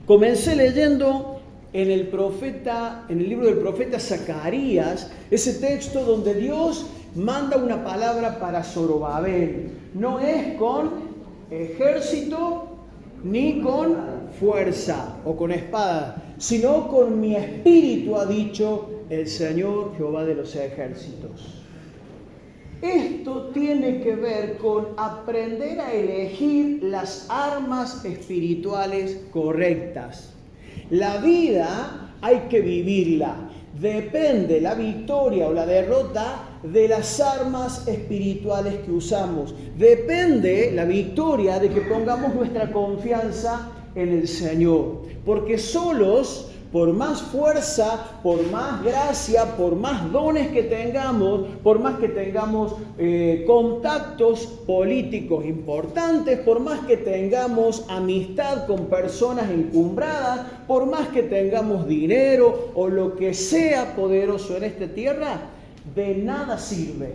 Comencé leyendo en el libro del profeta Zacarías, ese texto donde Dios manda una palabra para Zorobabel. No es con ejército ni con fuerza o con espada, sino con mi espíritu, ha dicho el Señor Jehová de los ejércitos. Esto tiene que ver con aprender a elegir las armas espirituales correctas. La vida hay que vivirla. Depende la victoria o la derrota de las armas espirituales que usamos. Depende la victoria de que pongamos nuestra confianza en el Señor. Porque solos, por más fuerza, por más gracia, por más dones que tengamos, por más que tengamos contactos políticos importantes, por más que tengamos amistad con personas encumbradas, por más que tengamos dinero o lo que sea poderoso en esta tierra, de nada sirve.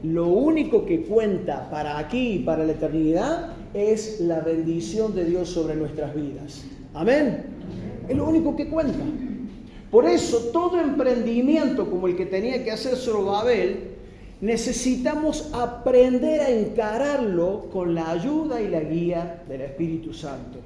Lo único que cuenta para aquí y para la eternidad es la bendición de Dios sobre nuestras vidas. Amén. Es lo único que cuenta. Por eso, todo emprendimiento como el que tenía que hacer Zorobabel, necesitamos aprender a encararlo con la ayuda y la guía del Espíritu Santo.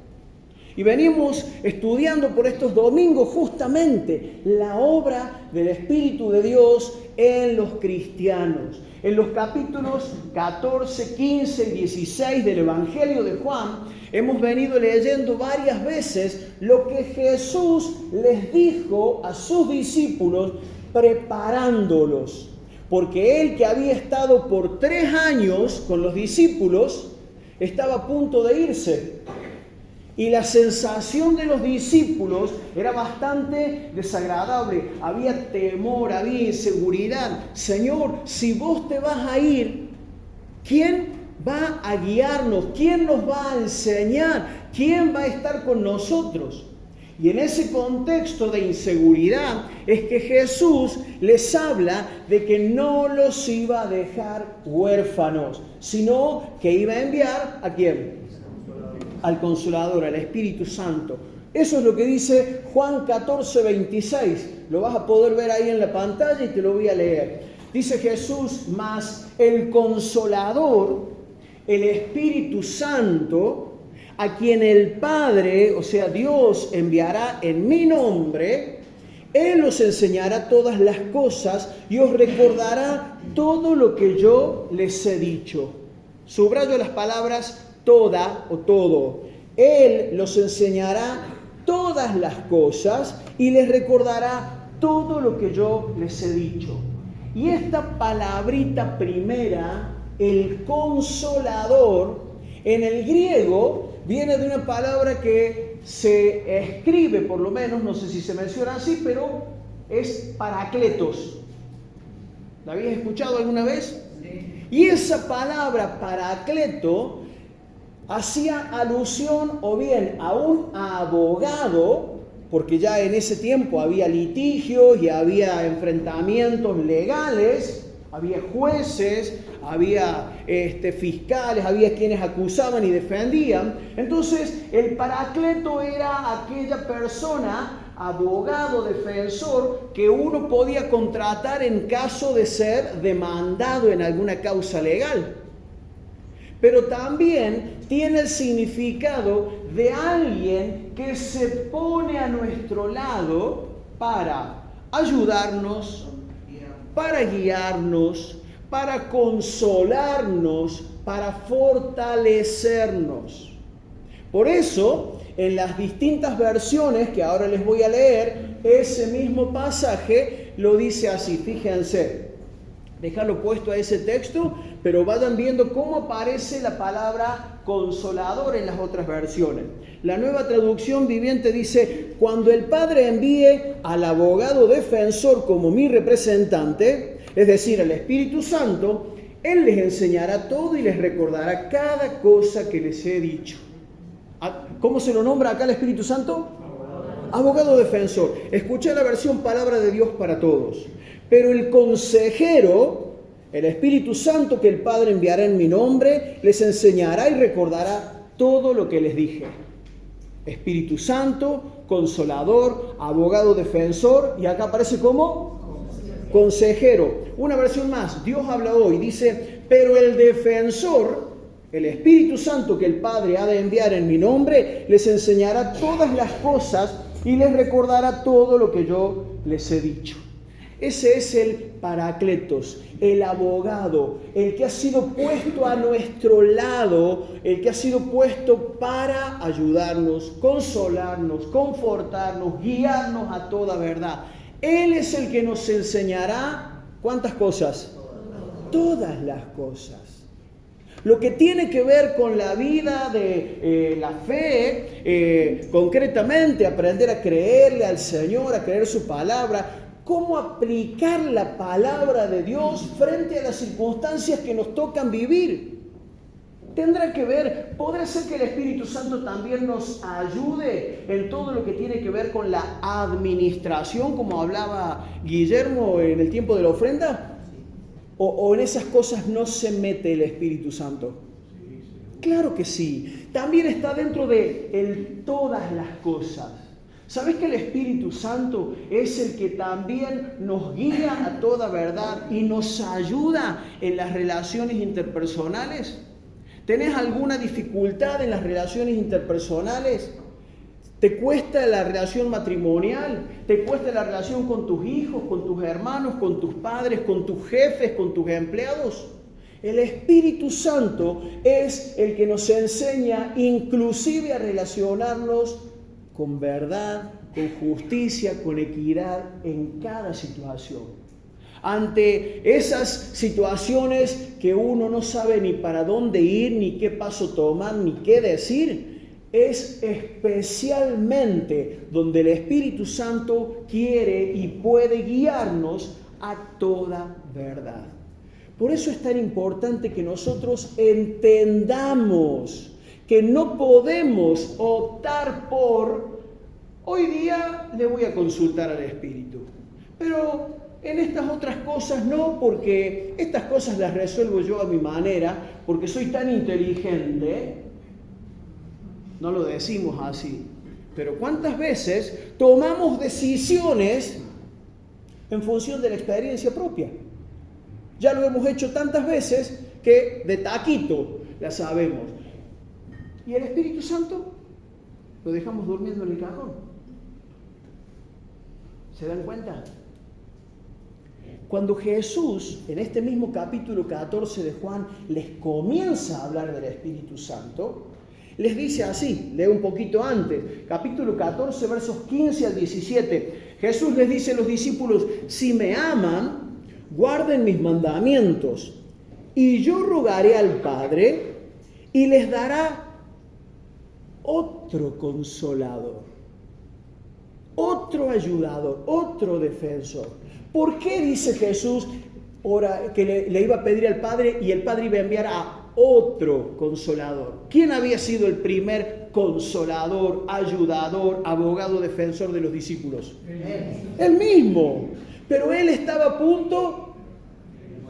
Y venimos estudiando por estos domingos justamente la obra del Espíritu de Dios en los cristianos. En los capítulos 14, 15 y 16 del Evangelio de Juan, hemos venido leyendo varias veces lo que Jesús les dijo a sus discípulos preparándolos. Porque él, que había estado por 3 años con los discípulos, estaba a punto de irse. Y la sensación de los discípulos era bastante desagradable. Había temor, había inseguridad. Señor, si vos te vas a ir, ¿quién va a guiarnos? ¿Quién nos va a enseñar? ¿Quién va a estar con nosotros? Y en ese contexto de inseguridad es que Jesús les habla de que no los iba a dejar huérfanos, sino que iba a enviar ¿a quién? Al Consolador, al Espíritu Santo. Eso es lo que dice Juan 14, 26. Lo vas a poder ver ahí en la pantalla y te lo voy a leer. Dice Jesús: mas el Consolador, el Espíritu Santo, a quien el Padre, o sea Dios, enviará en mi nombre, Él os enseñará todas las cosas y os recordará todo lo que yo les he dicho. Subrayo las palabras toda o todo. Él los enseñará todas las cosas y les recordará todo lo que yo les he dicho. Y esta palabrita primera, el Consolador, en el griego viene de una palabra que se escribe, por lo menos, no sé si se menciona así, pero es Parakletos. ¿La habías escuchado alguna vez? Sí. Y esa palabra Parakleto hacía alusión o bien a un abogado, porque ya en ese tiempo había litigios y había enfrentamientos legales, había jueces, había fiscales, había quienes acusaban y defendían. Entonces el paracleto era aquella persona, abogado, defensor, que uno podía contratar en caso de ser demandado en alguna causa legal. Pero también tiene el significado de alguien que se pone a nuestro lado para ayudarnos, para guiarnos, para consolarnos, para fortalecernos. Por eso, en las distintas versiones que ahora les voy a leer, ese mismo pasaje lo dice así. Fíjense, déjalo puesto a ese texto, pero vayan viendo cómo aparece la palabra consolador en las otras versiones. La Nueva Traducción Viviente dice: cuando el Padre envíe al abogado defensor como mi representante, es decir, al Espíritu Santo, Él les enseñará todo y les recordará cada cosa que les he dicho. ¿Cómo se lo nombra acá el Espíritu Santo? Abogado defensor. Escuché la versión Palabra de Dios para Todos. Pero el consejero, el Espíritu Santo que el Padre enviará en mi nombre, les enseñará y recordará todo lo que les dije. Espíritu Santo, Consolador, Abogado Defensor, y acá aparece como Consejero. Una versión más, Dios habla hoy, dice, pero el Defensor, el Espíritu Santo que el Padre ha de enviar en mi nombre, les enseñará todas las cosas y les recordará todo lo que yo les he dicho. Ese es el Paracletos, el abogado, el que ha sido puesto a nuestro lado, el que ha sido puesto para ayudarnos, consolarnos, confortarnos, guiarnos a toda verdad. Él es el que nos enseñará, ¿cuántas cosas? Todas las cosas. Lo que tiene que ver con la vida de la fe, concretamente aprender a creerle al Señor, a creer su palabra, cómo aplicar la palabra de Dios frente a las circunstancias que nos tocan vivir. Tendrá que ver, podrá ser que el Espíritu Santo también nos ayude en todo lo que tiene que ver con la administración, como hablaba Guillermo en el tiempo de la ofrenda. ¿O en esas cosas no se mete el Espíritu Santo? Claro que sí. También está dentro de todas las cosas. ¿Sabes que el Espíritu Santo es el que también nos guía a toda verdad y nos ayuda en las relaciones interpersonales? ¿Tenés alguna dificultad en las relaciones interpersonales? ¿Te cuesta la relación matrimonial? ¿Te cuesta la relación con tus hijos, con tus hermanos, con tus padres, con tus jefes, con tus empleados? El Espíritu Santo es el que nos enseña inclusive a relacionarnos con verdad, con justicia, con equidad en cada situación. Ante esas situaciones que uno no sabe ni para dónde ir, ni qué paso tomar, ni qué decir, es especialmente donde el Espíritu Santo quiere y puede guiarnos a toda verdad. Por eso es tan importante que nosotros entendamos que no podemos optar por, hoy día le voy a consultar al Espíritu, pero en estas otras cosas no, porque estas cosas las resuelvo yo a mi manera, porque soy tan inteligente. No lo decimos así, pero ¿cuántas veces tomamos decisiones en función de la experiencia propia? Ya lo hemos hecho tantas veces que de taquito la sabemos. ¿Y el Espíritu Santo? Lo dejamos durmiendo en el cajón. ¿Se dan cuenta? Cuando Jesús, en este mismo capítulo 14 de Juan, les comienza a hablar del Espíritu Santo, les dice así, lee un poquito antes, capítulo 14, versos 15 al 17. Jesús les dice a los discípulos, si me aman, guarden mis mandamientos, y yo rogaré al Padre, y les dará otro consolador, otro ayudador, otro defensor. ¿Por qué dice Jesús que le iba a pedir al Padre y el Padre iba a enviar a otro consolador? ¿Quién había sido el primer consolador, ayudador, abogado, defensor de los discípulos? Él mismo. Pero él estaba a punto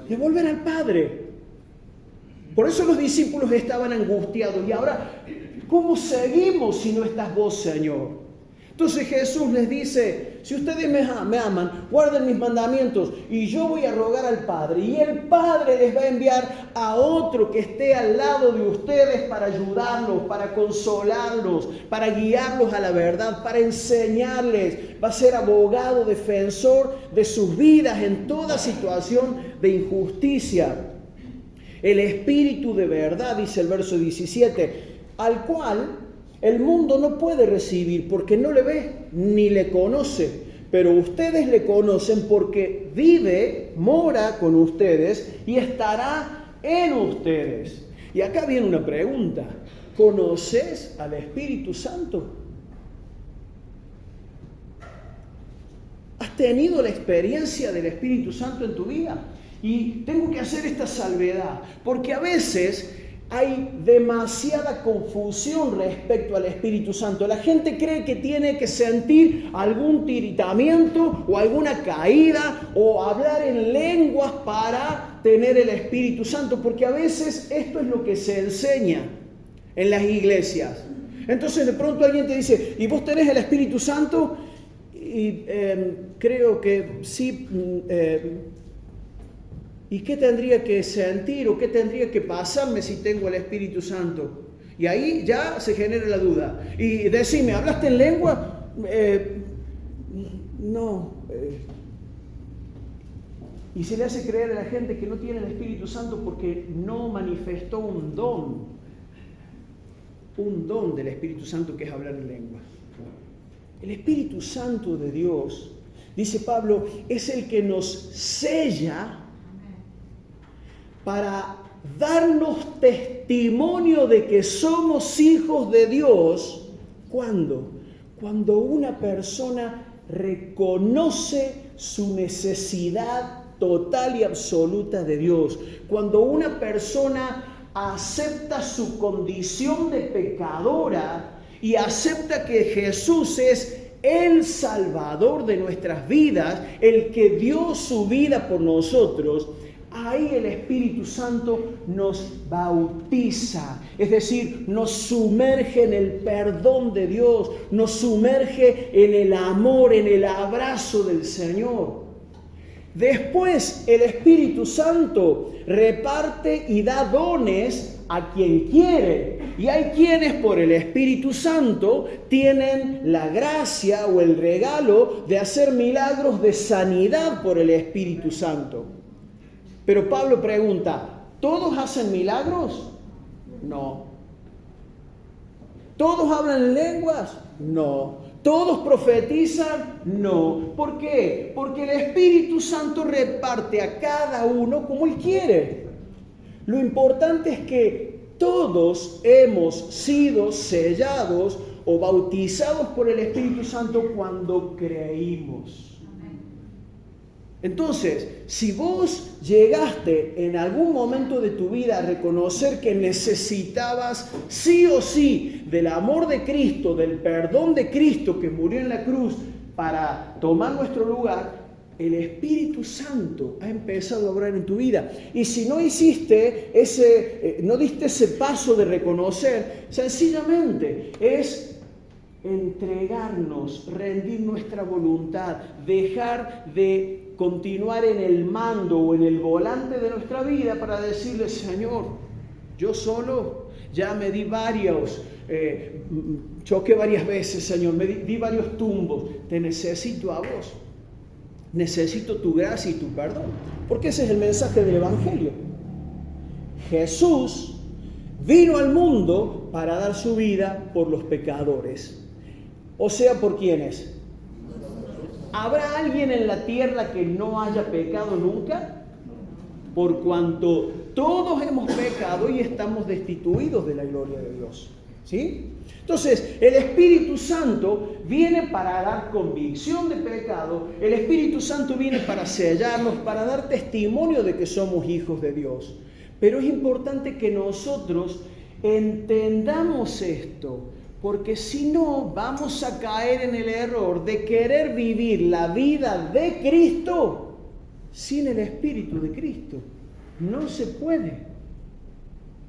de volver al Padre. Por eso los discípulos estaban angustiados. Y ahora, ¿cómo seguimos si no estás vos, Señor? Entonces Jesús les dice, si ustedes me aman, guarden mis mandamientos y yo voy a rogar al Padre. Y el Padre les va a enviar a otro que esté al lado de ustedes para ayudarlos, para consolarlos, para guiarlos a la verdad, para enseñarles. Va a ser abogado, defensor de sus vidas en toda situación de injusticia. El Espíritu de verdad, dice el verso 17, al cual el mundo no puede recibir porque no le ve ni le conoce, pero ustedes le conocen porque vive, mora con ustedes y estará en ustedes. Y acá viene una pregunta, ¿conoces al Espíritu Santo? ¿Has tenido la experiencia del Espíritu Santo en tu vida? Y tengo que hacer esta salvedad, porque a veces hay demasiada confusión respecto al Espíritu Santo. La gente cree que tiene que sentir algún tiritamiento o alguna caída o hablar en lenguas para tener el Espíritu Santo, porque a veces esto es lo que se enseña en las iglesias. Entonces de pronto alguien te dice, ¿y vos tenés el Espíritu Santo? Y creo que sí. ¿Y qué tendría que sentir o qué tendría que pasarme si tengo el Espíritu Santo? Y ahí ya se genera la duda. Y decime, ¿hablaste en lengua? No. Y se le hace creer a la gente que no tiene el Espíritu Santo porque no manifestó un don del Espíritu Santo, que es hablar en lengua. El Espíritu Santo de Dios, dice Pablo, es el que nos sella para darnos testimonio de que somos hijos de Dios. ¿Cuándo? Cuando una persona reconoce su necesidad total y absoluta de Dios. Cuando una persona acepta su condición de pecadora y acepta que Jesús es el Salvador de nuestras vidas, el que dio su vida por nosotros, ahí el Espíritu Santo nos bautiza, es decir, nos sumerge en el perdón de Dios, nos sumerge en el amor, en el abrazo del Señor. Después el Espíritu Santo reparte y da dones a quien quiere. Y hay quienes por el Espíritu Santo tienen la gracia o el regalo de hacer milagros de sanidad por el Espíritu Santo. Pero Pablo pregunta, ¿todos hacen milagros? No. ¿Todos hablan en lenguas? No. ¿Todos profetizan? No. ¿Por qué? Porque el Espíritu Santo reparte a cada uno como Él quiere. Lo importante es que todos hemos sido sellados o bautizados por el Espíritu Santo cuando creímos. Entonces, si vos llegaste en algún momento de tu vida a reconocer que necesitabas sí o sí del amor de Cristo, del perdón de Cristo que murió en la cruz para tomar nuestro lugar, el Espíritu Santo ha empezado a obrar en tu vida. Y si no hiciste no diste ese paso de reconocer, sencillamente es entregarnos, rendir nuestra voluntad, dejar de continuar en el mando o en el volante de nuestra vida para decirle, Señor, yo solo ya me di choqué varias veces, Señor, me di varios tumbos, te necesito a vos, necesito tu gracia y tu perdón, porque ese es el mensaje del Evangelio. Jesús vino al mundo para dar su vida por los pecadores. O sea, ¿por quiénes? ¿Habrá alguien en la tierra que no haya pecado nunca? Por cuanto todos hemos pecado y estamos destituidos de la gloria de Dios. ¿Sí? Entonces, el Espíritu Santo viene para dar convicción de pecado, el Espíritu Santo viene para sellarnos, para dar testimonio de que somos hijos de Dios. Pero es importante que nosotros entendamos esto, porque si no vamos a caer en el error de querer vivir la vida de Cristo sin el Espíritu de Cristo. No se puede.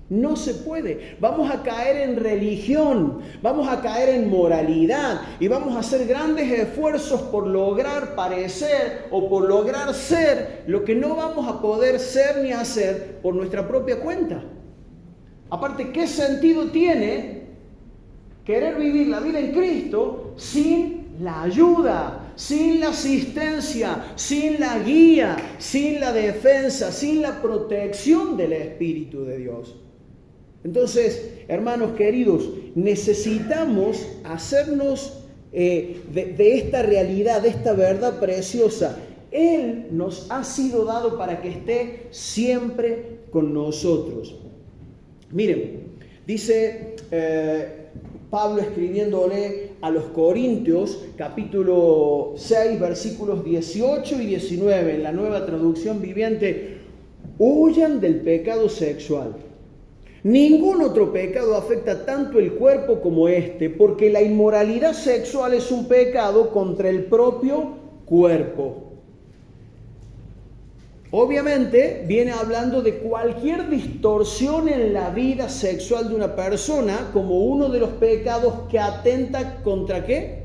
No se puede. Vamos a caer en religión, vamos a caer en moralidad y vamos a hacer grandes esfuerzos por lograr parecer o por lograr ser lo que no vamos a poder ser ni hacer por nuestra propia cuenta. Aparte, ¿qué sentido tiene querer vivir la vida en Cristo sin la ayuda, sin la asistencia, sin la guía, sin la defensa, sin la protección del Espíritu de Dios? Entonces, hermanos queridos, necesitamos hacernos de esta realidad, de esta verdad preciosa. Él nos ha sido dado para que esté siempre con nosotros. Miren, dice Pablo escribiéndole a los Corintios, capítulo 6, versículos 18 y 19, en la Nueva Traducción Viviente: huyan del pecado sexual. Ningún otro pecado afecta tanto el cuerpo como este, porque la inmoralidad sexual es un pecado contra el propio cuerpo. obviamente viene hablando de cualquier distorsión en la vida sexual de una persona como uno de los pecados que atenta ¿contra qué?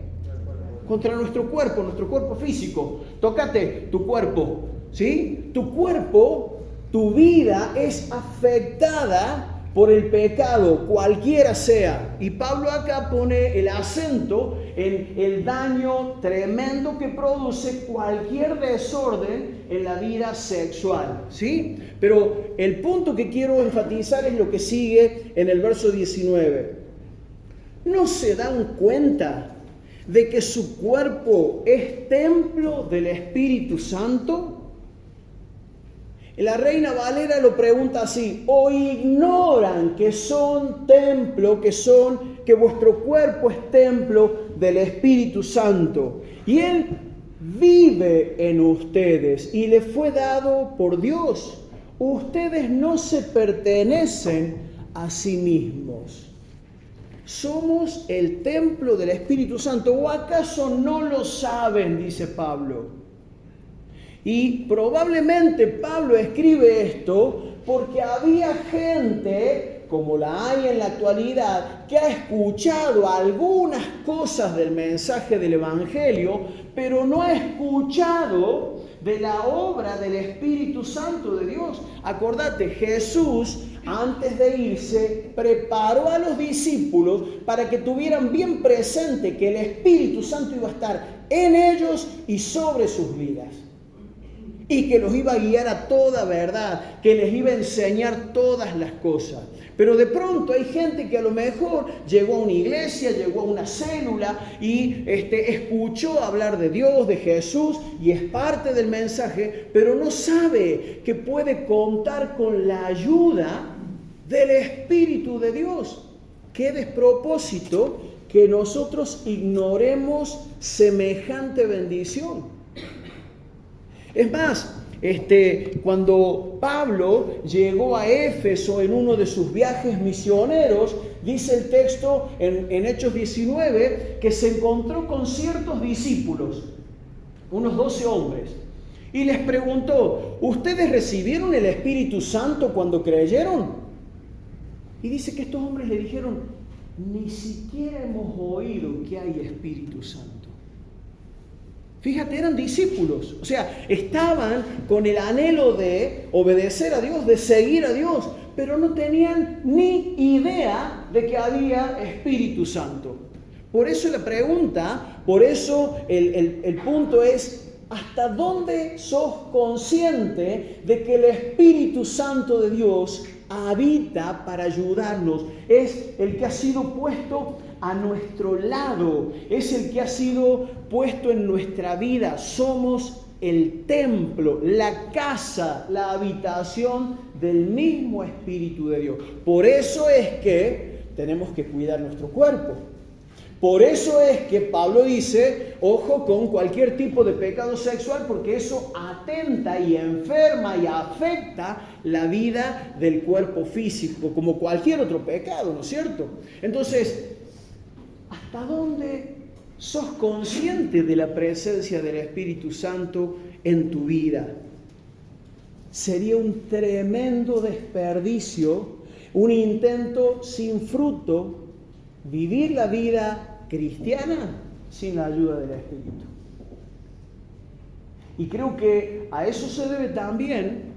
Contra nuestro cuerpo físico. Tócate tu cuerpo, ¿sí? Tu cuerpo, tu vida es afectada por el pecado, cualquiera sea. Y Pablo acá pone el acento en el daño tremendo que produce cualquier desorden en la vida sexual, ¿sí? Pero el punto que quiero enfatizar es lo que sigue en el verso 19. ¿No se dan cuenta de que su cuerpo es templo del Espíritu Santo? La Reina Valera lo pregunta así: ¿o ignoran que son templo, que vuestro cuerpo es templo del Espíritu Santo? Y Él vive en ustedes y le fue dado por Dios. Ustedes no se pertenecen a sí mismos. Somos el templo del Espíritu Santo. ¿O acaso no lo saben?, dice Pablo. Y probablemente Pablo escribe esto porque había gente, como la hay en la actualidad, que ha escuchado algunas cosas del mensaje del Evangelio, pero no ha escuchado de la obra del Espíritu Santo de Dios. Acordate, Jesús, antes de irse, preparó a los discípulos para que tuvieran bien presente que el Espíritu Santo iba a estar en ellos y sobre sus vidas. Y que los iba a guiar a toda verdad, que les iba a enseñar todas las cosas. Pero de pronto hay gente que a lo mejor llegó a una iglesia, llegó a una célula y escuchó hablar de Dios, de Jesús, y es parte del mensaje, pero no sabe que puede contar con la ayuda del Espíritu de Dios. Qué despropósito que nosotros ignoremos semejante bendición. Es más, cuando Pablo llegó a Éfeso en uno de sus viajes misioneros, dice el texto en Hechos 19, que se encontró con ciertos discípulos, unos 12 hombres, y les preguntó: ¿ustedes recibieron el Espíritu Santo cuando creyeron? Y dice que estos hombres le dijeron: ni siquiera hemos oído que hay Espíritu Santo. Fíjate, eran discípulos, o sea, estaban con el anhelo de obedecer a Dios, de seguir a Dios, pero no tenían ni idea de que había Espíritu Santo. Por eso la pregunta, por eso el punto es: ¿hasta dónde sos consciente de que el Espíritu Santo de Dios habita para ayudarnos? Es el que ha sido puesto a nuestro lado, es el que ha sido puesto en nuestra vida. Somos el templo, la casa, la habitación del mismo Espíritu de Dios. Por eso es que tenemos que cuidar nuestro cuerpo. Por eso es que Pablo dice: ojo con cualquier tipo de pecado sexual, porque eso atenta y enferma y afecta la vida del cuerpo físico, como cualquier otro pecado, ¿no es cierto? Entonces, ¿hasta dónde sos consciente de la presencia del Espíritu Santo en tu vida? Sería un tremendo desperdicio, un intento sin fruto, vivir la vida cristiana sin la ayuda del Espíritu. Y creo que a eso se debe también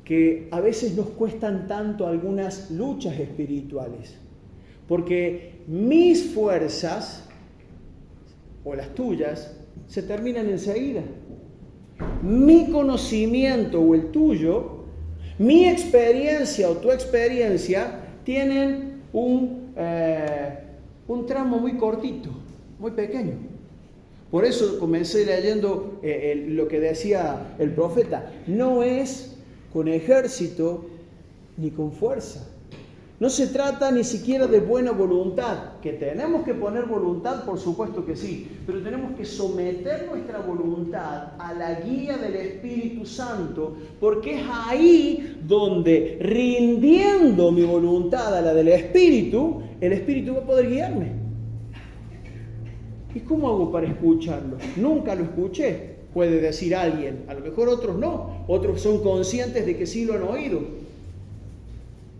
que a veces nos cuestan tanto algunas luchas espirituales. Porque mis fuerzas, o las tuyas, se terminan enseguida. Mi conocimiento o el tuyo, mi experiencia o tu experiencia, tienen un tramo muy cortito, muy pequeño. Por eso comencé leyendo lo que decía el profeta: no es con ejército ni con fuerza. No se trata ni siquiera de buena voluntad, que tenemos que poner voluntad, por supuesto que sí, pero tenemos que someter nuestra voluntad a la guía del Espíritu Santo, porque es ahí donde, rindiendo mi voluntad a la del Espíritu, el Espíritu va a poder guiarme. ¿Y cómo hago para escucharlo? Nunca lo escuché. puede decir alguien. A lo mejor otros no. Otros son conscientes de que sí lo han oído.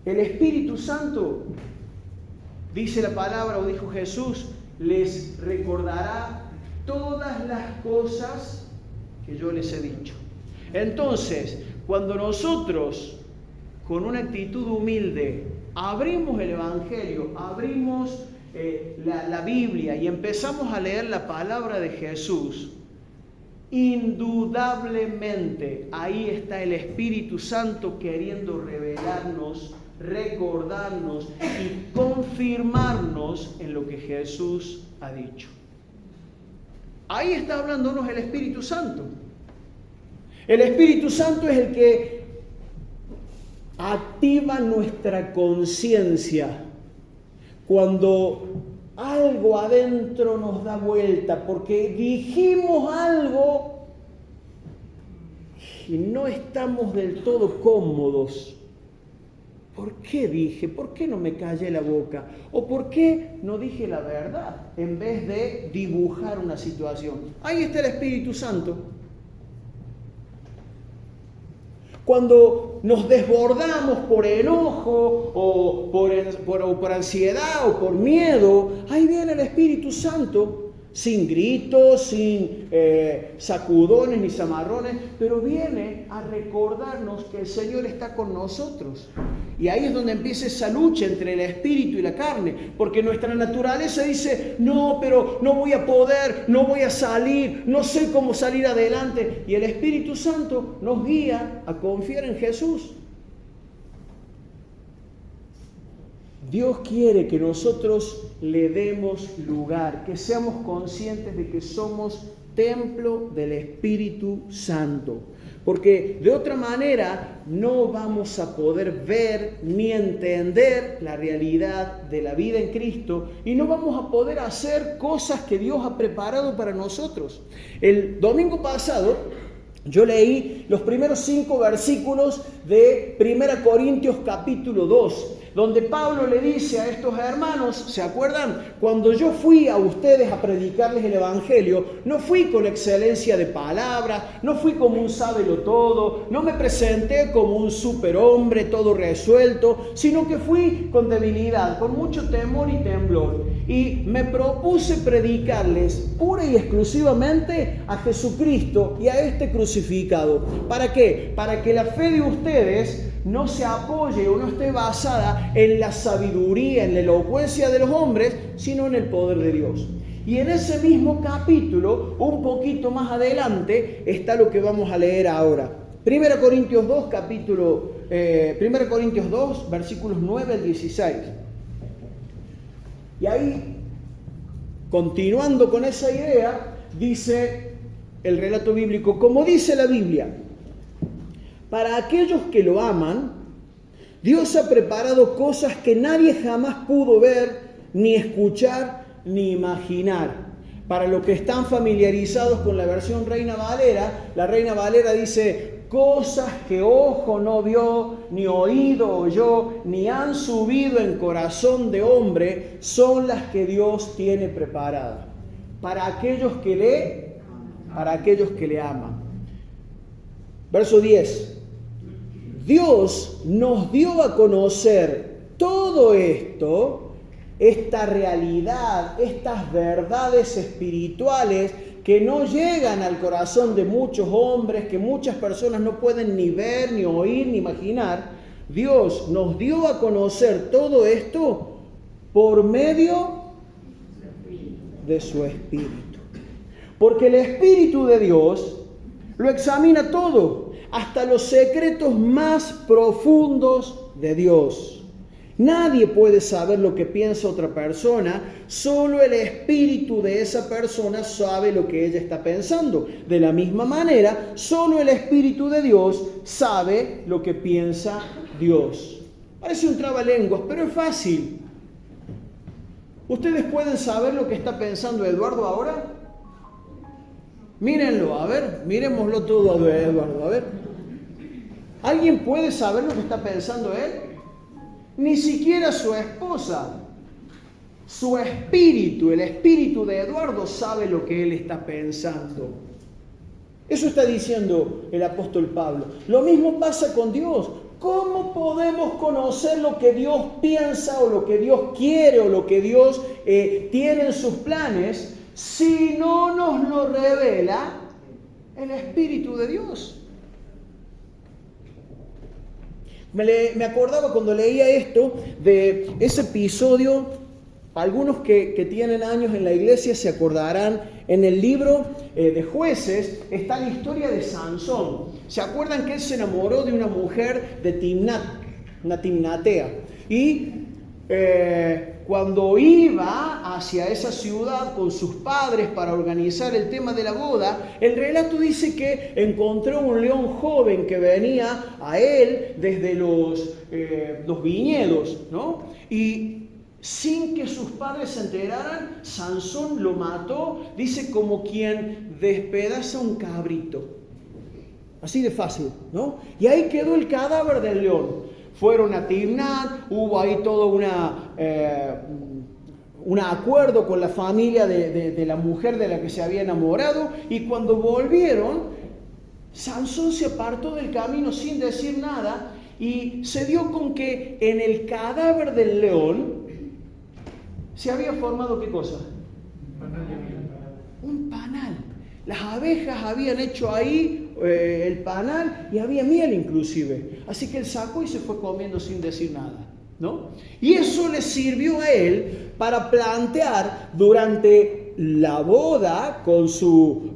El Espíritu Santo, dice la palabra o dijo Jesús, les recordará todas las cosas que yo les he dicho. Entonces, cuando nosotros, con una actitud humilde, abrimos el Evangelio, abrimos la Biblia y empezamos a leer la palabra de Jesús, indudablemente ahí está el Espíritu Santo queriendo revelarnos, recordarnos y confirmarnos en lo que Jesús ha dicho. Ahí está hablándonos el Espíritu Santo. El Espíritu Santo es el que activa nuestra conciencia cuando algo adentro nos da vuelta, porque dijimos algo y no estamos del todo cómodos. ¿Por qué dije? ¿Por qué no me callé la boca? ¿O por qué no dije la verdad en vez de dibujar una situación? Ahí está el Espíritu Santo. Cuando nos desbordamos por enojo o por ansiedad o por miedo, ahí viene el Espíritu Santo, sin gritos, sin sacudones ni zamarrones, pero viene a recordarnos que el Señor está con nosotros. Y ahí es donde empieza esa lucha entre el espíritu y la carne, porque nuestra naturaleza dice, no, pero no voy a poder, no voy a salir, no sé cómo salir adelante. Y el Espíritu Santo nos guía a confiar en Jesús. Dios quiere que nosotros le demos lugar, que seamos conscientes de que somos templo del Espíritu Santo. Porque de otra manera no vamos a poder ver ni entender la realidad de la vida en Cristo y no vamos a poder hacer cosas que Dios ha preparado para nosotros. El domingo pasado yo leí los primeros 5 versículos de 1 Corintios capítulo 2, donde Pablo le dice a estos hermanos, ¿se acuerdan? Cuando yo fui a ustedes a predicarles el Evangelio, no fui con excelencia de palabra, no fui como un sábelo-todo, no me presenté como un superhombre todo resuelto, sino que fui con debilidad, con mucho temor y temblor. Y me propuse predicarles pura y exclusivamente a Jesucristo y a este crucificado. ¿Para qué? Para que la fe de ustedes no se apoye o no esté basada en la sabiduría, en la elocuencia de los hombres, sino en el poder de Dios. Y en ese mismo capítulo, un poquito más adelante, está lo que vamos a leer ahora. 1 Corintios 2, 1 Corintios 2, versículos 9 al 16. Y ahí, continuando con esa idea, dice el relato bíblico, como dice la Biblia, para aquellos que lo aman, Dios ha preparado cosas que nadie jamás pudo ver, ni escuchar, ni imaginar. Para los que están familiarizados con la versión Reina Valera, la Reina Valera dice, cosas que ojo no vio, ni oído oyó, ni han subido en corazón de hombre, son las que Dios tiene preparadas. Para aquellos que le aman. Verso 10. Dios nos dio a conocer todo esto, esta realidad, estas verdades espirituales que no llegan al corazón de muchos hombres, que muchas personas no pueden ni ver, ni oír, ni imaginar. Dios nos dio a conocer todo esto por medio de su Espíritu. Porque el Espíritu de Dios lo examina todo, hasta los secretos más profundos de Dios. Nadie puede saber lo que piensa otra persona, solo el espíritu de esa persona sabe lo que ella está pensando. De la misma manera, solo el Espíritu de Dios sabe lo que piensa Dios. Parece un trabalenguas, pero es fácil. ¿Ustedes pueden saber lo que está pensando Eduardo ahora? Mírenlo, a ver, miremoslo todo a Eduardo, a ver. ¿Alguien puede saber lo que está pensando él? Ni siquiera su esposa. Su espíritu, el espíritu de Eduardo sabe lo que él está pensando. Eso está diciendo el apóstol Pablo. Lo mismo pasa con Dios. ¿Cómo podemos conocer lo que Dios piensa o lo que Dios quiere o lo que Dios tiene en sus planes si no nos lo revela el Espíritu de Dios? Me acordaba cuando leía esto de ese episodio. Algunos que tienen años en la iglesia se acordarán, en el libro de Jueces está la historia de Sansón. ¿Se acuerdan que él se enamoró de una mujer de Timnat, una timnatea? Y cuando iba hacia esa ciudad con sus padres para organizar el tema de la boda, el relato dice que encontró un león joven que venía a él desde los viñedos, ¿no? Y sin que sus padres se enteraran, Sansón lo mató, dice, como quien despedaza un cabrito. Así de fácil, ¿no? Y ahí quedó el cadáver del león. Fueron a Timnat, hubo ahí todo un acuerdo con la familia de la mujer de la que se había enamorado, y cuando volvieron, Sansón se apartó del camino sin decir nada y se dio con que en el cadáver del león se había formado, ¿qué cosa? Un panal. Las abejas habían hecho ahí el panal y había miel inclusive. Así que él sacó y se fue comiendo sin decir nada, ¿no? Y eso le sirvió a él para plantear durante la boda con su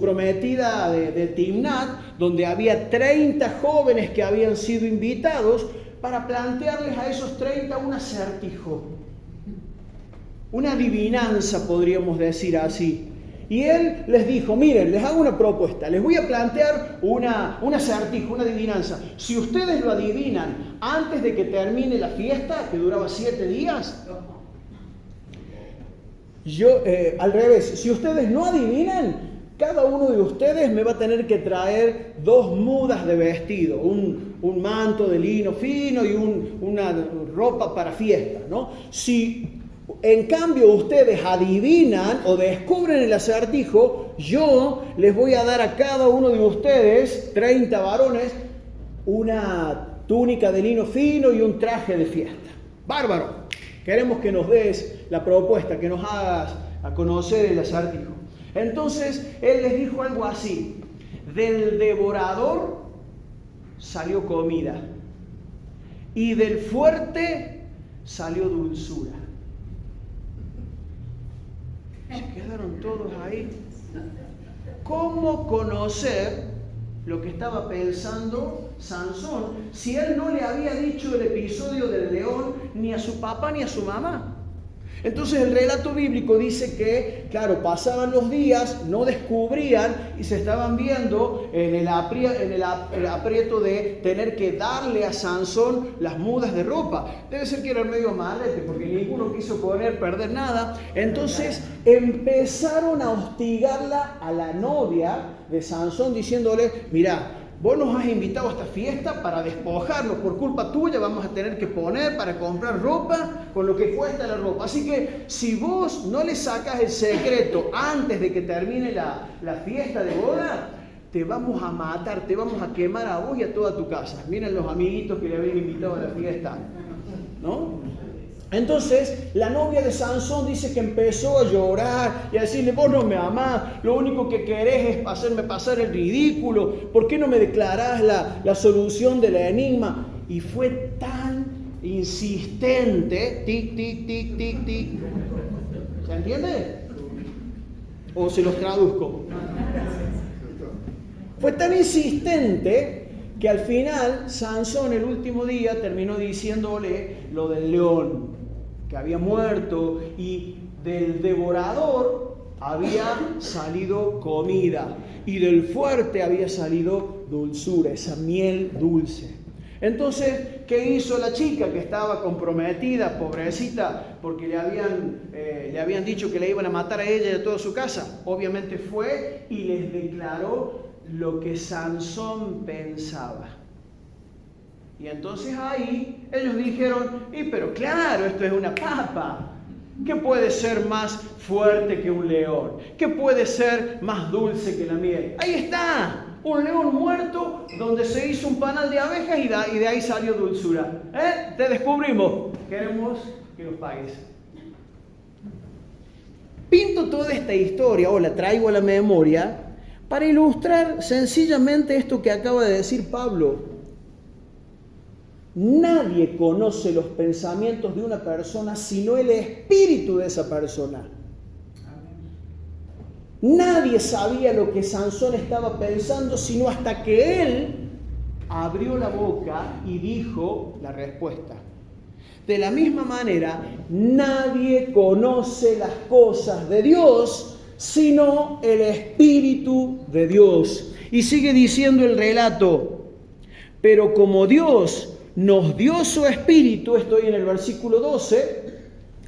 prometida de Timnat, donde había 30 jóvenes que habían sido invitados, para plantearles a esos 30 un acertijo. Una adivinanza, podríamos decir así. Y él les dijo, miren, les hago una propuesta, les voy a plantear un acertijo, una adivinanza. Si ustedes lo adivinan antes de que termine la fiesta, que duraba 7 días, al revés, si ustedes no adivinan, cada uno de ustedes me va a tener que traer 2 mudas de vestido, un manto de lino fino y una ropa para fiesta, ¿no? Si en cambio ustedes adivinan o descubren el acertijo, yo les voy a dar a cada uno de ustedes, 30 varones, una túnica de lino fino y un traje de fiesta. ¡Bárbaro! Queremos que nos des la propuesta, que nos hagas a conocer el acertijo. Entonces él les dijo algo así: del devorador salió comida y del fuerte salió dulzura. Se quedaron todos ahí. ¿Cómo conocer lo que estaba pensando Sansón si él no le había dicho el episodio del león ni a su papá ni a su mamá? Entonces el relato bíblico dice que, claro, pasaban los días, no descubrían y se estaban viendo en el aprieto de tener que darle a Sansón las mudas de ropa. Debe ser que era medio malete porque ninguno quiso perder nada. Entonces empezaron a hostigarla a la novia de Sansón diciéndole, mirá, vos nos has invitado a esta fiesta para despojarnos, por culpa tuya vamos a tener que poner para comprar ropa con lo que cuesta la ropa. Así que si vos no le sacas el secreto antes de que termine la fiesta de boda, te vamos a matar, te vamos a quemar a vos y a toda tu casa. Miren los amiguitos que le habían invitado a la fiesta, ¿no? Entonces la novia de Sansón dice que empezó a llorar y a decirle, vos no me amás, lo único que querés es hacerme pasar el ridículo, ¿por qué no me declarás la solución del enigma? Y fue tan insistente, tic, tic, tic, tic, tic. ¿Se entiende? ¿O se los traduzco? Fue tan insistente que al final Sansón el último día terminó diciéndole lo del león que había muerto y del devorador había salido comida y del fuerte había salido dulzura, esa miel dulce. Entonces, ¿qué hizo la chica que estaba comprometida, pobrecita, porque le habían dicho que le iban a matar a ella y a toda su casa? Obviamente fue y les declaró lo que Sansón pensaba. Y entonces ahí ellos dijeron, pero claro, esto es una papa. ¿Qué puede ser más fuerte que un león? ¿Qué puede ser más dulce que la miel? Ahí está, un león muerto donde se hizo un panal de abejas y de ahí salió dulzura. Te descubrimos. Queremos que nos pagues. Pinto toda esta historia, o la traigo a la memoria, para ilustrar sencillamente esto que acaba de decir Pablo. Nadie conoce los pensamientos de una persona sino el espíritu de esa persona. Nadie sabía lo que Sansón estaba pensando sino hasta que él abrió la boca y dijo la respuesta. De la misma manera, nadie conoce las cosas de Dios sino el Espíritu de Dios. Y sigue diciendo el relato, pero como Dios nos dio su Espíritu, estoy en el versículo 12,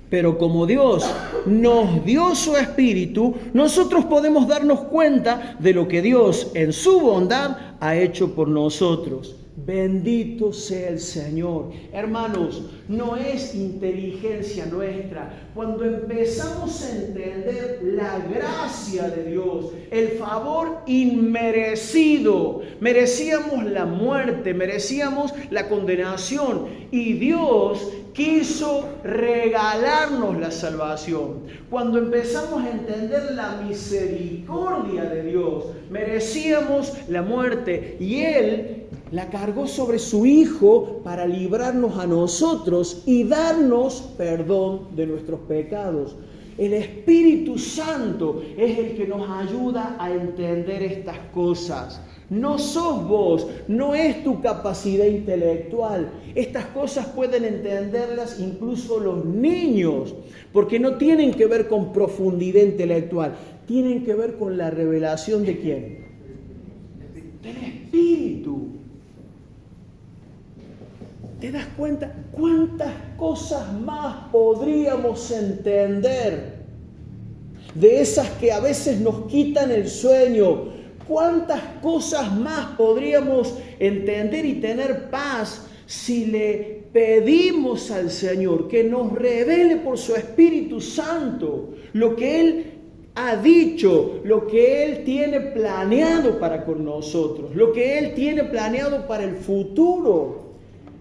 pero como Dios nos dio su Espíritu, nosotros podemos darnos cuenta de lo que Dios en su bondad ha hecho por nosotros. Bendito sea el Señor. Hermanos, no es inteligencia nuestra. Cuando empezamos a entender la gracia de Dios, el favor inmerecido, merecíamos la muerte, merecíamos la condenación, y Dios quiso regalarnos la salvación. Cuando empezamos a entender la misericordia de Dios, merecíamos la muerte y Él la cargó sobre su Hijo para librarnos a nosotros y darnos perdón de nuestros pecados. El Espíritu Santo es el que nos ayuda a entender estas cosas. No sos vos, no es tu capacidad intelectual. Estas cosas pueden entenderlas incluso los niños, porque no tienen que ver con profundidad intelectual, tienen que ver con la revelación ¿de quién? Del Espíritu. ¿Te das cuenta cuántas cosas más podríamos entender? De esas que a veces nos quitan el sueño. ¿Cuántas cosas más podríamos entender y tener paz si le pedimos al Señor que nos revele por su Espíritu Santo lo que Él ha dicho, lo que Él tiene planeado para con nosotros, lo que Él tiene planeado para el futuro?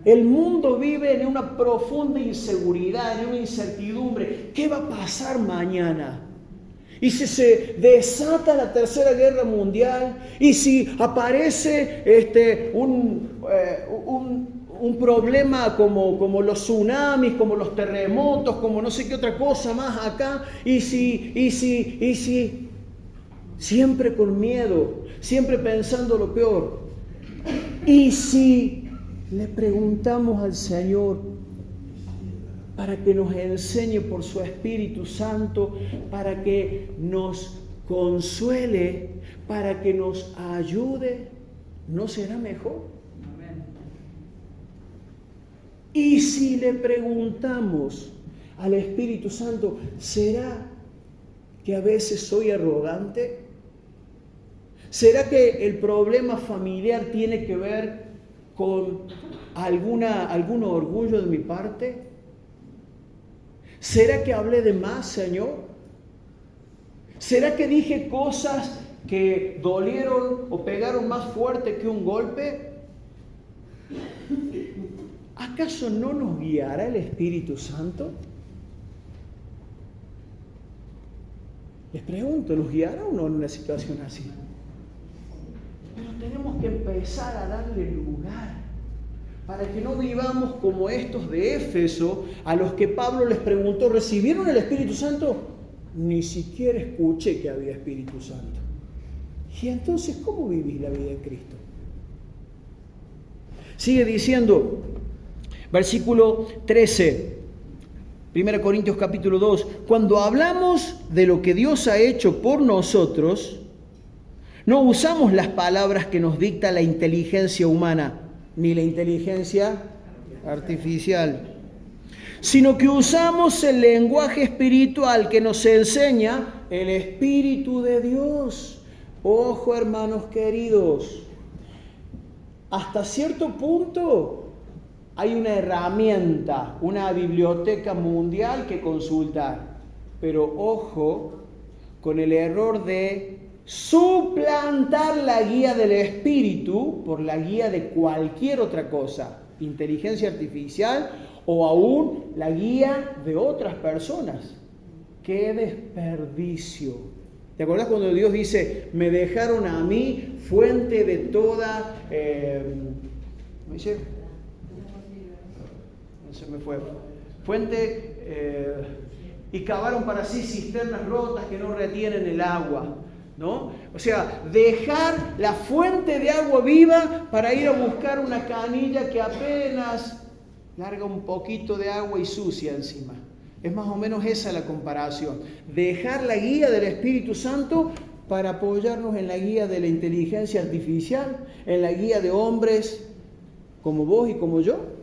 El mundo vive en una profunda inseguridad, en una incertidumbre. ¿Qué va a pasar mañana? Y si se desata la Tercera Guerra Mundial, y si aparece un problema como los tsunamis, como los terremotos, como no sé qué otra cosa más acá, y si, siempre con miedo, siempre pensando lo peor. Y si le preguntamos al Señor para que nos enseñe por su Espíritu Santo, para que nos consuele, para que nos ayude, ¿no será mejor? Amén. Y si le preguntamos al Espíritu Santo, ¿será que a veces soy arrogante? ¿Será que el problema familiar tiene que ver con algún orgullo de mi parte? ¿Será que hablé de más, Señor? ¿Será que dije cosas que dolieron o pegaron más fuerte que un golpe? ¿Acaso no nos guiará el Espíritu Santo? Les pregunto, ¿nos guiará o no en una situación así? Pero tenemos que empezar a darle lugar para que no vivamos como estos de Éfeso, a los que Pablo les preguntó, ¿recibieron el Espíritu Santo? Ni siquiera escuché que había Espíritu Santo. Y entonces, ¿cómo vivís la vida en Cristo? Sigue diciendo, versículo 13, 1 Corintios capítulo 2, cuando hablamos de lo que Dios ha hecho por nosotros, no usamos las palabras que nos dicta la inteligencia humana, ni la inteligencia artificial, sino que usamos el lenguaje espiritual que nos enseña el Espíritu de Dios. Ojo, hermanos queridos, hasta cierto punto hay una herramienta, una biblioteca mundial que consultar. Pero ojo con el error de suplantar la guía del Espíritu por la guía de cualquier otra cosa, inteligencia artificial o aún la guía de otras personas. ¡Qué desperdicio! ¿Te acordás cuando Dios dice, me dejaron a mí fuente de toda... ¿cómo dice? No se me fue. Fuente... y cavaron para sí cisternas rotas que no retienen el agua, ¿no? O sea, dejar la fuente de agua viva para ir a buscar una canilla que apenas larga un poquito de agua y sucia encima. Es más o menos esa la comparación. Dejar la guía del Espíritu Santo para apoyarnos en la guía de la inteligencia artificial, en la guía de hombres como vos y como yo.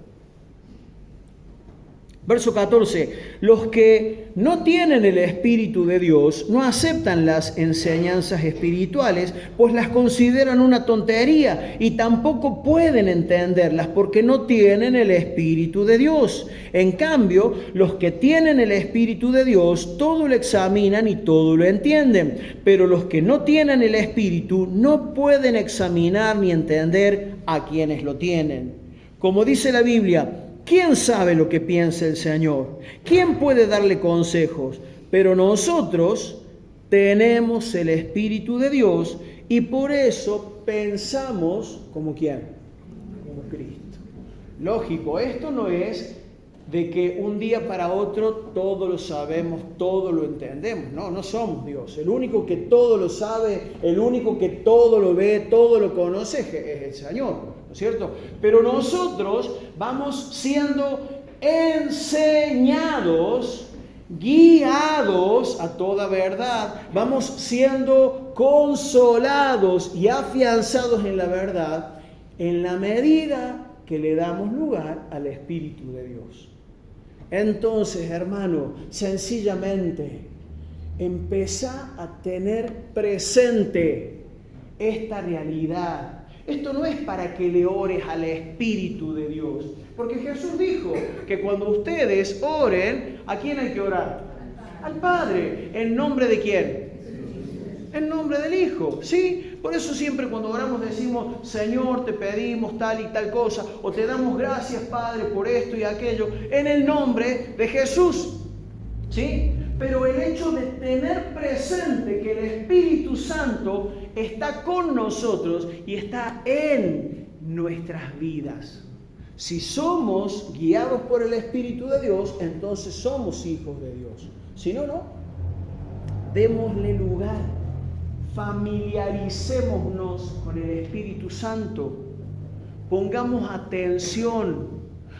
Verso 14, los que no tienen el Espíritu de Dios no aceptan las enseñanzas espirituales, pues las consideran una tontería y tampoco pueden entenderlas porque no tienen el Espíritu de Dios. En cambio, los que tienen el Espíritu de Dios todo lo examinan y todo lo entienden, pero los que no tienen el Espíritu no pueden examinar ni entender a quienes lo tienen. Como dice la Biblia, ¿quién sabe lo que piensa el Señor? ¿Quién puede darle consejos? Pero nosotros tenemos el Espíritu de Dios y por eso pensamos como ¿quién? Como Cristo. Lógico, esto no es de que un día para otro todo lo sabemos, todo lo entendemos. No, no somos Dios. El único que todo lo sabe, el único que todo lo ve, todo lo conoce es el Señor, ¿no es cierto? Pero nosotros vamos siendo enseñados, guiados a toda verdad, vamos siendo consolados y afianzados en la verdad en la medida que le damos lugar al Espíritu de Dios. Entonces, hermano, sencillamente empezá a tener presente esta realidad. Esto no es para que le ores al Espíritu de Dios, porque Jesús dijo que cuando ustedes oren, ¿a quién hay que orar? Al Padre. ¿En nombre de quién? En nombre del Hijo, ¿sí? Por eso siempre cuando oramos decimos, Señor, te pedimos tal y tal cosa, o te damos gracias, Padre, por esto y aquello, en el nombre de Jesús, ¿sí? Pero el hecho de tener presente que el Espíritu Santo está con nosotros y está en nuestras vidas. Si somos guiados por el Espíritu de Dios, entonces somos hijos de Dios. Si no, no. Démosle lugar. Familiaricémonos con el Espíritu Santo. Pongamos atención.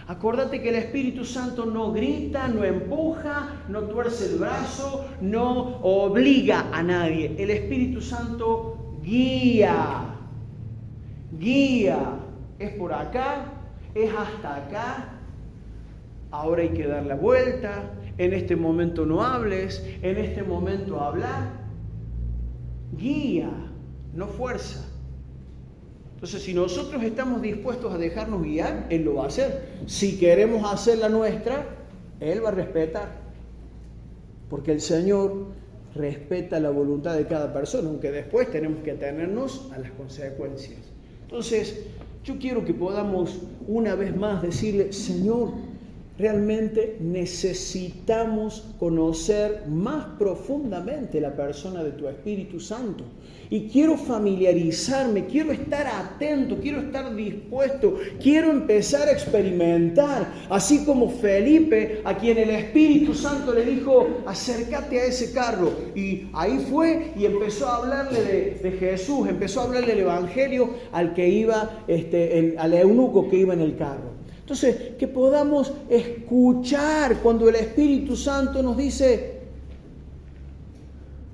Acordate que el Espíritu Santo no grita, no empuja, no tuerce el brazo, no obliga a nadie. El Espíritu Santo guía. Guía. Es por acá, es hasta acá. Ahora hay que dar la vuelta. En este momento no hables, en este momento habla. Guía, no fuerza. Entonces, si nosotros estamos dispuestos a dejarnos guiar, Él lo va a hacer. Si queremos hacer la nuestra, Él va a respetar. Porque el Señor respeta la voluntad de cada persona, aunque después tenemos que atenernos a las consecuencias. Entonces, yo quiero que podamos una vez más decirle, Señor, realmente necesitamos conocer más profundamente la persona de tu Espíritu Santo. Y quiero familiarizarme, quiero estar atento, quiero estar dispuesto, quiero empezar a experimentar. Así como Felipe, a quien el Espíritu Santo le dijo, acércate a ese carro. Y ahí fue y empezó a hablarle de Jesús, empezó a hablarle del Evangelio al que iba, al eunuco que iba en el carro. Entonces, que podamos escuchar cuando el Espíritu Santo nos dice,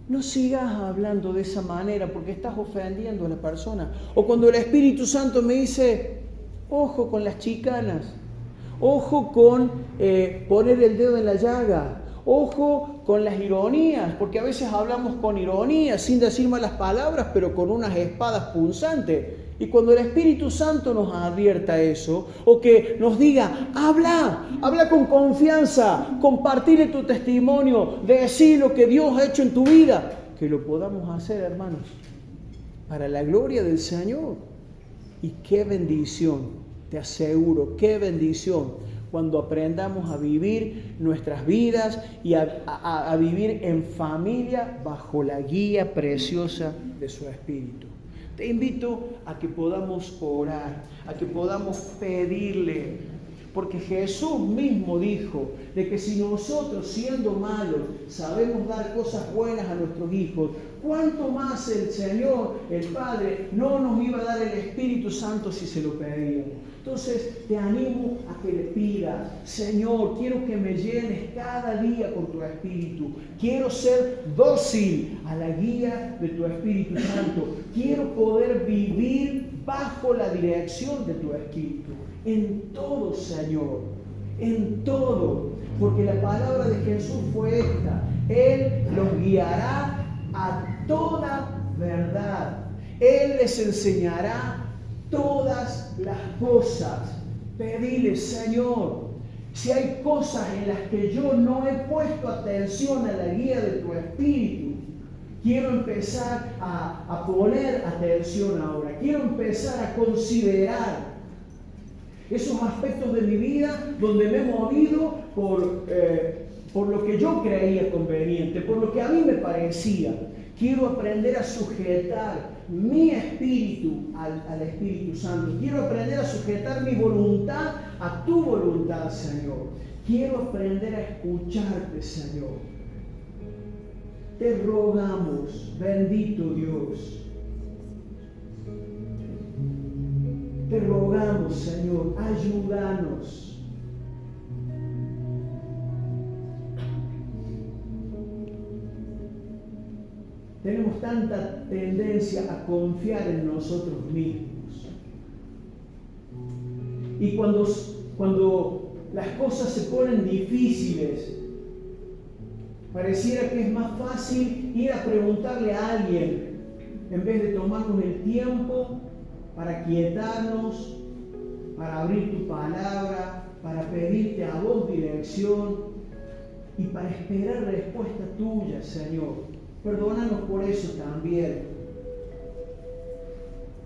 no sigas hablando de esa manera porque estás ofendiendo a la persona. O cuando el Espíritu Santo me dice, ojo con las chicanas, ojo con poner el dedo en la llaga, ojo con las ironías, porque a veces hablamos con ironía, sin decir malas palabras, pero con unas espadas punzantes. Y cuando el Espíritu Santo nos advierta eso, o que nos diga, habla con confianza, compartile tu testimonio, decir lo que Dios ha hecho en tu vida, que lo podamos hacer, hermanos, para la gloria del Señor. Y qué bendición, te aseguro, qué bendición, cuando aprendamos a vivir nuestras vidas y a vivir en familia bajo la guía preciosa de su Espíritu. Te invito a que podamos orar, a que podamos pedirle, porque Jesús mismo dijo de que si nosotros, siendo malos, sabemos dar cosas buenas a nuestros hijos, ¿cuánto más el Señor, el Padre, no nos iba a dar el Espíritu Santo si se lo pedíamos? Entonces te animo a que le pidas, Señor, quiero que me llenes cada día con tu Espíritu. Quiero ser dócil a la guía de tu Espíritu Santo. Quiero poder vivir bajo la dirección de tu Espíritu. En todo, Señor, en todo. Porque la palabra de Jesús fue esta: Él los guiará a toda verdad. Él les enseñará todas las cosas. Pedile, Señor, si hay cosas en las que yo no he puesto atención a la guía de tu Espíritu, quiero empezar a poner atención ahora. Quiero empezar a considerar esos aspectos de mi vida donde me he movido por lo que yo creía conveniente, por lo que a mí me parecía. Quiero aprender a sujetar mi espíritu al Espíritu Santo. Quiero aprender a sujetar mi voluntad a tu voluntad, Señor. Quiero aprender a escucharte, Señor. Te rogamos, bendito Dios. Te rogamos, Señor, ayúdanos. Tenemos tanta tendencia a confiar en nosotros mismos. Y cuando las cosas se ponen difíciles, pareciera que es más fácil ir a preguntarle a alguien en vez de tomarnos el tiempo para quietarnos, para abrir tu palabra, para pedirte a vos dirección y para esperar respuesta tuya, Señor. Perdónanos por eso también.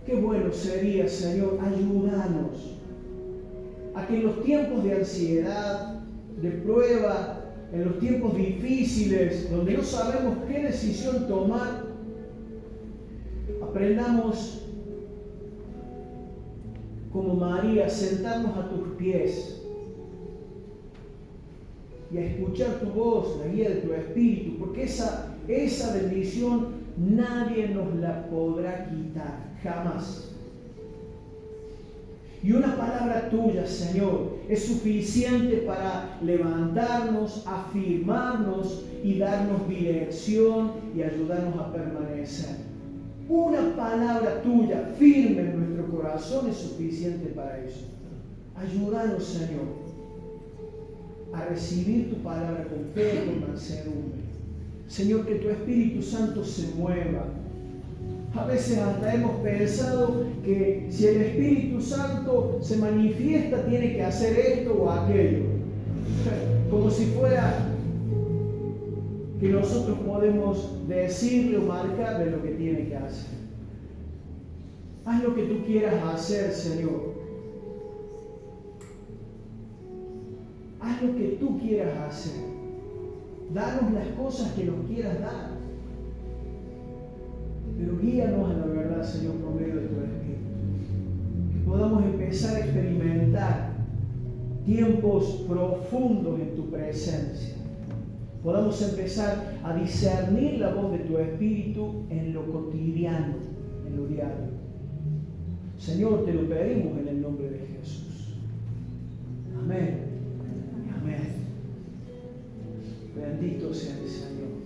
Qué bueno sería, Señor, ayúdanos a que en los tiempos de ansiedad, de prueba, en los tiempos difíciles, donde no sabemos qué decisión tomar, aprendamos como María a sentarnos a tus pies y a escuchar tu voz, la guía de tu Espíritu, porque esa bendición nadie nos la podrá quitar, jamás. Y una palabra tuya, Señor, es suficiente para levantarnos, afirmarnos y darnos dirección y ayudarnos a permanecer. Una palabra tuya firme en nuestro corazón es suficiente para eso. Ayúdanos, Señor, a recibir tu palabra con fe y con mansedumbre. Señor, que tu Espíritu Santo se mueva. A veces hasta hemos pensado que si el Espíritu Santo se manifiesta tiene que hacer esto o aquello. Como si fuera que nosotros podemos decirle o marcarle lo que tiene que hacer. Haz lo que tú quieras hacer, Señor. Haz lo que tú quieras hacer. Danos las cosas que nos quieras dar. Pero guíanos a la verdad, Señor, por medio de tu Espíritu. Que podamos empezar a experimentar tiempos profundos en tu presencia. Podamos empezar a discernir la voz de tu Espíritu en lo cotidiano, en lo diario. Señor, te lo pedimos en el nombre de Jesús. Amén. Amén. Bendito sea el Señor.